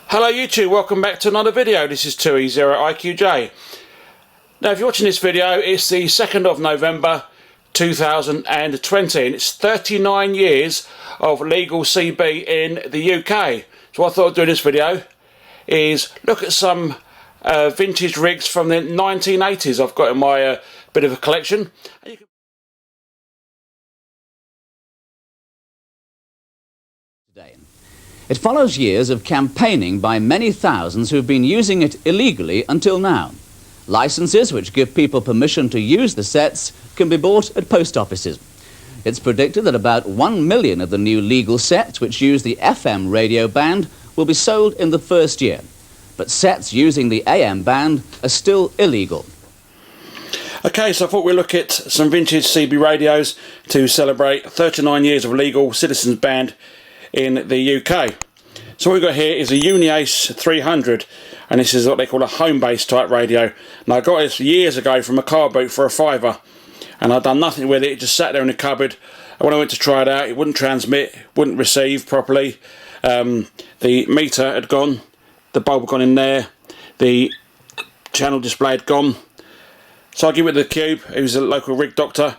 Hello YouTube, welcome back to another video. This is 2E0IQJ. Now if you're watching this video, it's the 2nd of November 2020 and it's 39 years of legal CB in the UK. So what I thought I'd do in this video is look at some vintage rigs from the 1980s I've got in my bit of a collection. It follows years of campaigning by many thousands who've been using it illegally until now. Licenses which give people permission to use the sets can be bought at post offices. It's predicted that about 1 million of the new legal sets which use the FM radio band will be sold in the first year. But sets using the AM band are still illegal. Okay, so I thought we'd look at some vintage CB radios to celebrate 39 years of legal citizens band in the UK. So what we've got here is a Uniace 300 and this is what they call a home base type radio. Now I got this years ago from a car boot for a £5 and I'd done nothing with it. It just sat there in the cupboard and when I went to try it out it wouldn't transmit, wouldn't receive properly. The meter had gone, the bulb had gone in there, the channel display had gone. So I give it to the Cube, who's a local rig doctor,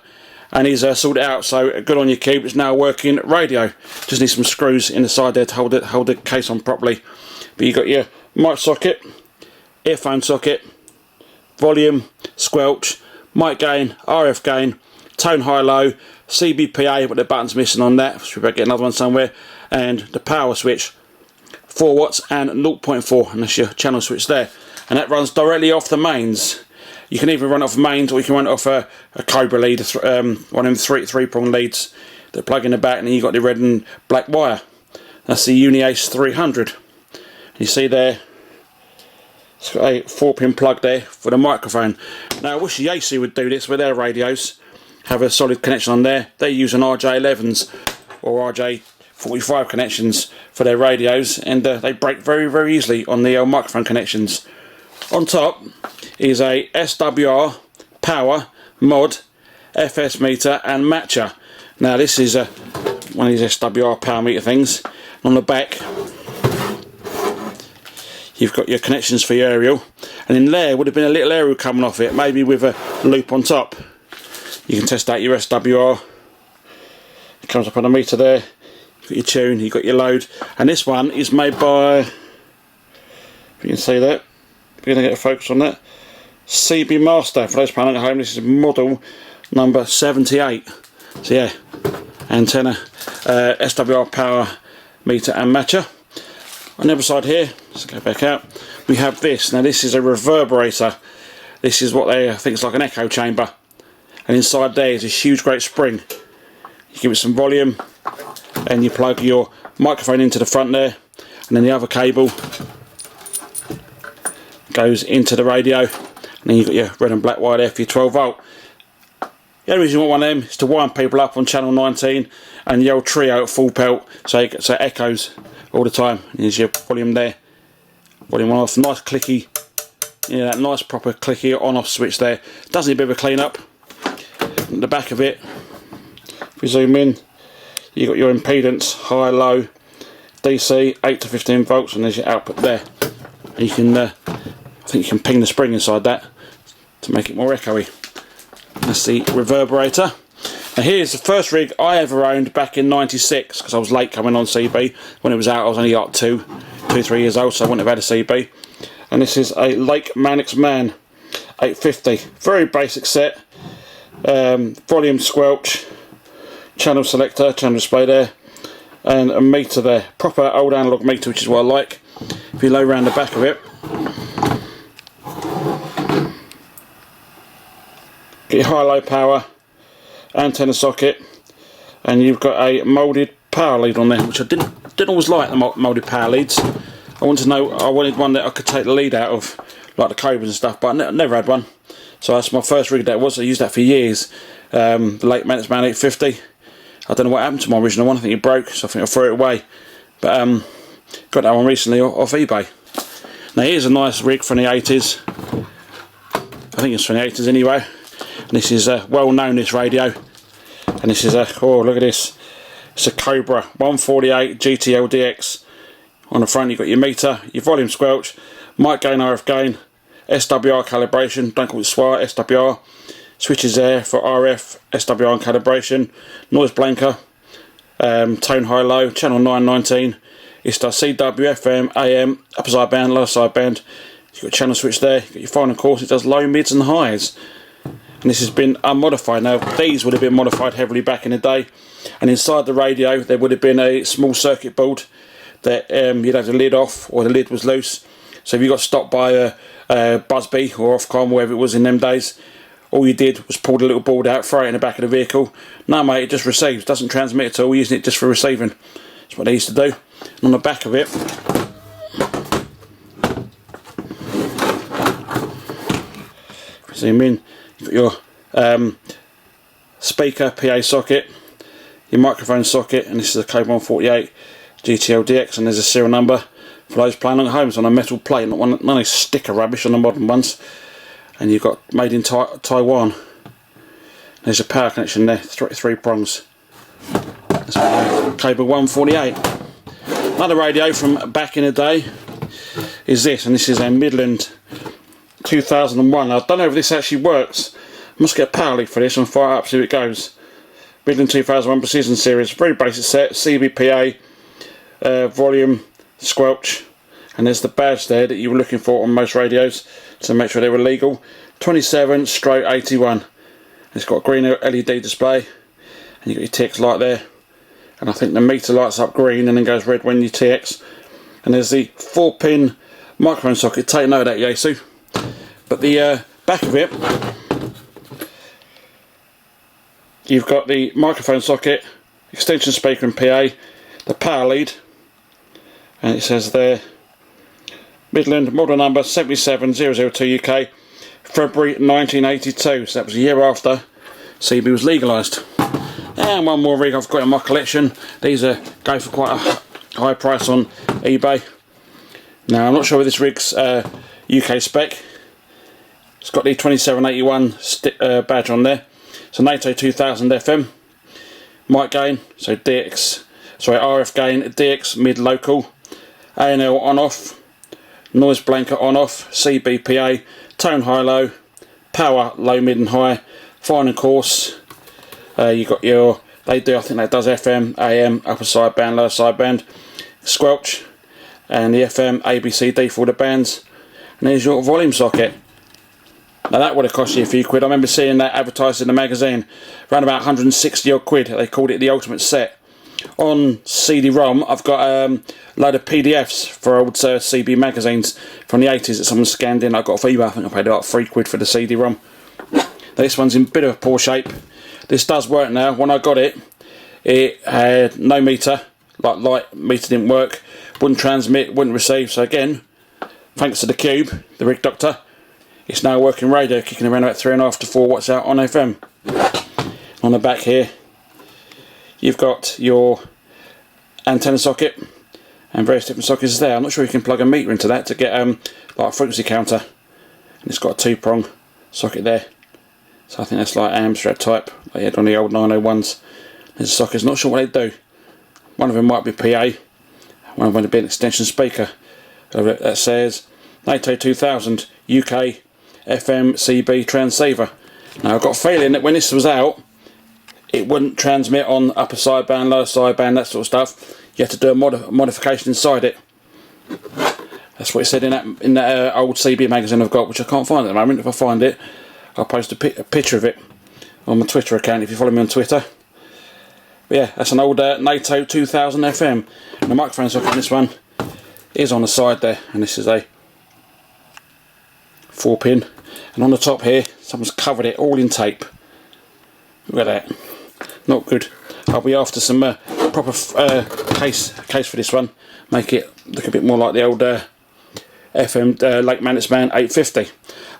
and he's sorted it out. So good on your Cube, it's now a working radio. Just need some screws in the side there to hold the case on properly. But you've got your mic socket, earphone socket, volume, squelch, mic gain, RF gain, tone high-low, CBPA, but the button's missing on that, so we better get another one somewhere, and the power switch, 4 watts and 0.4, and that's your channel switch there. And that runs directly off the mains. You can either run it off mains or you can run it off a Cobra lead, one of them three-prong leads that plug in the back, and then you've got the red and black wire. That's the Uniace 300. You see there, it's got a 4-pin plug there for the microphone. Now I wish the AC would do this with their radios, have a solid connection on there. They use an RJ11s or RJ45 connections for their radios, and they break very, very easily on the microphone connections. On top is a SWR, power, mod, FS meter and matcher. Now this is one of these SWR power meter things. On the back you've got your connections for your aerial, and in there would have been a little aerial coming off it, maybe with a loop on top. You can test out your SWR. It comes up on a meter there. You've got your tune, you've got your load, and this one is made by, if you can see that, we're going to get a focus on that, CB Master. For those playing at home, this is model number 78. So yeah, antenna, SWR power meter and matcher. On the other side here, let's go back out, we have this. Now this is a reverberator. This is what they think is like an echo chamber, and inside there is a huge great spring. You give it some volume and you plug your microphone into the front there, and then the other cable goes into the radio, and then you've got your red and black wire there for your 12 volt. The only reason you want one of them is to wind people up on channel 19 and the old trio at full pelt, so it echoes all the time. Here's your volume there, volume on off, nice clicky, yeah, that nice proper clicky on off switch there. Does need a bit of a clean up. At the back of it, if we zoom in, you've got your impedance, high, low, DC, 8 to 15 volts, and there's your output there. And you can, I think you can ping the spring inside that to make it more echoey. That's the reverberator. Now here's the first rig I ever owned back in '96, because I was late coming on CB. When it was out I was only like 3 years old, so I wouldn't have had a CB. And this is a Lake Mannix Man 850. Very basic set. Volume squelch, channel selector, channel display there, and a meter there. Proper old analog meter, which is what I like. If you lay around the back of it, get your high-low power, antenna socket, and you've got a moulded power lead on there, which I didn't always like, the moulded power leads. I wanted one that I could take the lead out of, like the Cobras and stuff, but I never had one. So that's my first rig that was. I used that for years. The Lake Mannix Man 850. I don't know what happened to my original one. I think it broke, so I think I threw it away. But got that one recently off eBay. Now here's a nice rig from the 80s. I think it's from the 80s anyway. And this is well known, this radio. And this is oh, look at this. It's a Cobra 148 Gtl Dx On the front you've got your meter, your volume squelch, mic gain, RF gain, SWR calibration, don't call it SWR, SWR, switches there for RF, SWR and calibration, noise blanker, tone high low, channel 919, it's the CW, FM, AM, upper sideband, lower sideband, you've got a channel switch there, you've got your final course, it does low, mids and highs. And this has been unmodified. Now these would have been modified heavily back in the day, and inside the radio there would have been a small circuit board that you'd have the lid off, or the lid was loose. So if you got stopped by a Busby or Ofcom, wherever it was in them days, all you did was pull the little board out, throw it in the back of the vehicle. No mate, it just receives, doesn't transmit at all, we're using it just for receiving. That's what they used to do. And on the back of it, zoom in, you've got your speaker, PA socket, your microphone socket, and this is a Cobra 148 Gtl Dx, and there's a serial number for those playing on homes on a metal plate, not none of this sticker rubbish on the modern ones. And you've got made in Taiwan. There's a power connection there, three prongs. That's Cobra 148. Another radio from back in the day is this, and this is a Midland 2001. I don't know if this actually works. I must get a power lead for this and fire it up, see how it goes. Midland 2001 Precision Series, very basic set, CBPA, volume, squelch, and there's the badge there that you were looking for on most radios to make sure they were legal. 27/81. It's got a green LED display, and you've got your TX light there, and I think the meter lights up green and then goes red when you TX. And there's the 4-pin microphone socket, take note of that, Yasu. But the back of it, you've got the microphone socket, extension speaker and PA, the power lead, and it says there Midland, model number 77002 UK, February 1982, so that was a year after CB was legalised. And one more rig I've got in my collection. These go for quite a high price on eBay. Now I'm not sure if this rig's UK spec. It's got the 2781 badge on there. It's a NATO 2000 FM. Mic gain, so RF gain, DX mid local, ANL on off, noise blanker on off, CBPA, tone high low, power low mid and high, final course. You got your, I think that does FM, AM, upper sideband, lower sideband, squelch, and the FM, ABCD for the bands. And there's your volume socket. Now that would have cost you a few quid. I remember seeing that advertised in the magazine, around about 160 odd quid. They called it the ultimate set. On CD-ROM I've got a load of PDFs for old CB magazines from the 80s that someone scanned in. I got off eBay. I think I paid about 3 quid for the CD-ROM. This one's in a bit of a poor shape. This does work now. When I got it, it had no meter, like light meter didn't work, wouldn't transmit, wouldn't receive. So again, thanks to the Cube, the rig doctor, it's now working radio, kicking around about 3.5 to 4 watts out on FM. On the back here, you've got your antenna socket and various different sockets there. I'm not sure you can plug a meter into that to get like a frequency counter. And it's got a 2-prong socket there. So I think that's like Amstrad type, like you had on the old 901s. There's sockets, not sure what they do. One of them might be PA, one of them might be an extension speaker. That says NATO 2000 UK FM CB transceiver. Now I've got a feeling that when this was out, it wouldn't transmit on upper sideband, lower sideband, that sort of stuff. You had to do a modification inside it. That's what it said in that old CB magazine I've got, which I can't find at the moment. If I find it, I'll post a picture of it on my Twitter account if you follow me on Twitter. But yeah, that's an old NATO 2000 FM. And the microphone socket on this one is on the side there, and this is a 4-pin. And on the top here, someone's covered it all in tape. Look at that. Not good. I'll be after some proper case for this one. Make it look a bit more like the old FM Lake Manitsman 850.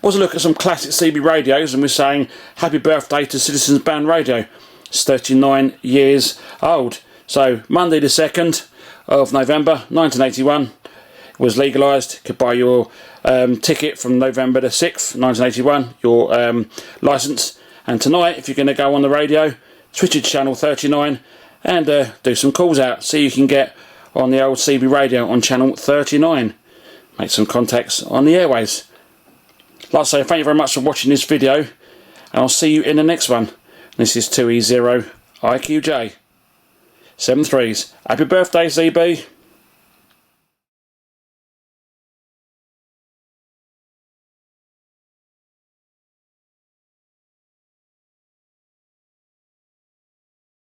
Was a look at some classic CB radios, and we're saying happy birthday to Citizens Band Radio. It's 39 years old. So Monday the 2nd of November 1981 was legalised. You could buy your ticket from November the 6th 1981, your licence. And tonight, if you're going to go on the radio, switch it to channel 39 and do some calls out. See you can get on the old CB radio on channel 39. Make some contacts on the airways. Like I say, thank you very much for watching this video, and I'll see you in the next one. This is 2E0 IQJ 73s. Happy birthday, ZB.